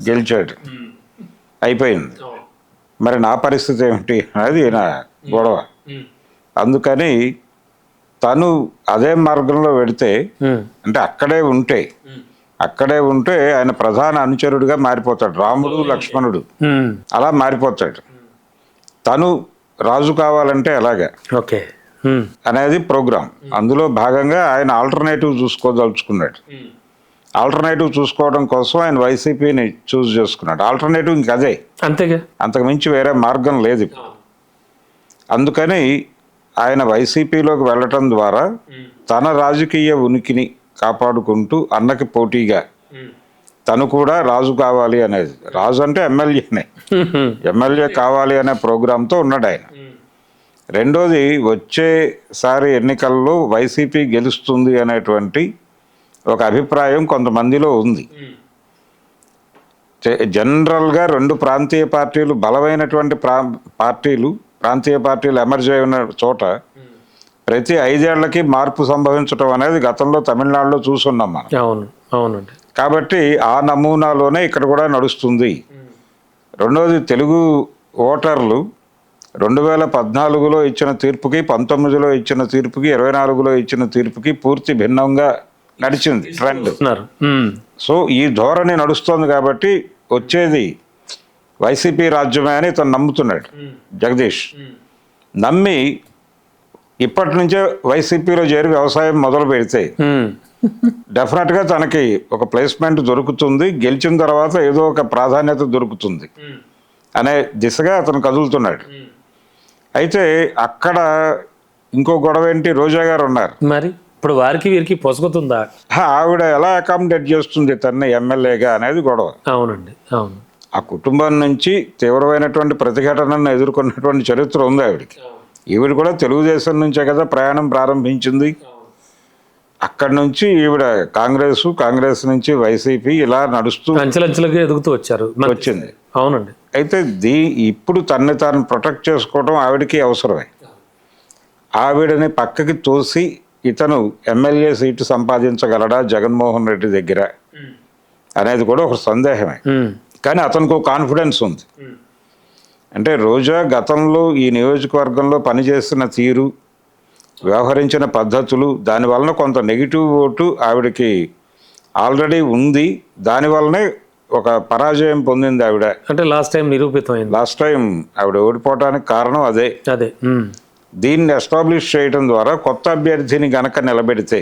గెలిచాడు, అయిపోయింది. మరి నా పరిస్థితి ఏమిటి అనేది నా గొడవ. అందుకని తను అదే మార్గంలో వెడితే, అంటే అక్కడే ఉంటే ఆయన ప్రధాన అనుచరుడిగా మారిపోతాడు. రాముడు లక్ష్మణుడు అలా మారిపోతాడు. తను రాజు కావాలంటే ఎలాగా అనేది ప్రోగ్రామ్. అందులో భాగంగా ఆయన ఆల్టర్నేటివ్ చూసుకోదలుచుకున్నాడు. ఆల్టర్నేటివ్ చూసుకోవడం కోసం ఆయన వైసీపీని చూస్ చేసుకున్నాడు. ఆల్టర్నేటివ్ ఇంక అదే, అంతేగా, అంతకు మించి వేరే మార్గం లేదు. అందుకని ఆయన వైసీపీలోకి వెళ్ళటం ద్వారా తన రాజకీయ ఉనికిని కాపాడుకుంటూ అన్నకి పోటీగా తను కూడా రాజు కావాలి అనేది, రాజు అంటే ఎమ్మెల్యే కావాలి అనే ప్రోగ్రాంతో ఉన్నాడు ఆయన. రెండోది, వచ్చేసారి ఎన్నికల్లో వైసీపీ గెలుస్తుంది అనేటువంటి ఒక అభిప్రాయం కొంతమందిలో ఉంది. జనరల్గా రెండు ప్రాంతీయ పార్టీలు, బలమైనటువంటి ప్రాంతీయ పార్టీలు ఎమర్జ్ అయి ఉన్న చోట ప్రతి 5 ఏళ్లకి మార్పు సంభవించడం అనేది గతంలో తమిళనాడులో చూసున్నాం మనం. అవునండి. కాబట్టి ఆ నమూనాలోనే ఇక్కడ కూడా నడుస్తుంది. రెండోది, తెలుగు ఓటర్లు 2014లో ఇచ్చిన తీర్పుకి, 19లో ఇచ్చిన తీర్పుకి, 24లో ఇచ్చిన తీర్పుకి పూర్తి భిన్నంగా నడిచింది ట్రెండ్. సో ఈ ధోరణి నడుస్తోంది కాబట్టి వచ్చేది వైసీపీ రాజ్యమే అని తను నమ్ముతున్నాడు జగదీష్. నమ్మి ఇప్పటి నుంచే వైసీపీలో చేరి వ్యవసాయం మొదలు పెడితే డెఫినెట్గా తనకి ఒక ప్లేస్మెంట్ దొరుకుతుంది, గెలిచిన తర్వాత ఏదో ఒక ప్రాధాన్యత దొరుకుతుంది అనే దిశగా అతను కదులుతున్నాడు. అయితే అక్కడ ఇంకో గొడవ ఏంటి, రోజా గారు ఉన్నారు. మరి ఇప్పుడు వారికి వీరికి పొసగుతుందా? ఆవిడ ఎలా అకామిడేట్ చేస్తుంది తన ఎమ్మెల్యేగా అనేది గొడవ. అవునండి, అవును. ఆ కుటుంబం నుంచి తీవ్రమైనటువంటి ప్రతిఘటనను ఎదుర్కొన్నటువంటి చరిత్ర ఉంది ఆవిడికి. ఈవిడ కూడా తెలుగుదేశం నుంచే కదా ప్రయాణం ప్రారంభించింది. అక్కడి నుంచి ఈవిడ కాంగ్రెస్ నుంచి వైసీపీ ఇలా నడుస్తూ అంచెలంచెలుగా ఎదుగుతూ వచ్చింది. అవునండి. అయితే ఇప్పుడు తనని తాను ప్రొటెక్ట్ చేసుకోవడం ఆవిడకి అవసరమే. ఆవిడని పక్కకి తోసి ఇతను ఎమ్మెల్యే సీటు సంపాదించగలడా జగన్మోహన్ రెడ్డి దగ్గర అనేది కూడా ఒక సందేహమే. కానీ అతనికి ఒక కాన్ఫిడెన్స్ ఉంది. అంటే రోజా గతంలో ఈ నియోజకవర్గంలో పనిచేస్తున్న తీరు, వ్యవహరించిన పద్ధతులు, దానివలన కొంత నెగిటివ్ ఓటు ఆవిడకి ఆల్రెడీ ఉంది. దానివల్లనే ఒక పరాజయం పొందింది ఆవిడ. అంటే లాస్ట్ టైం ఆవిడ ఓడిపోవడానికి కారణం అదే. దీన్ని ఎస్టాబ్లిష్ చేయడం ద్వారా కొత్త అభ్యర్థిని గనక నిలబెడితే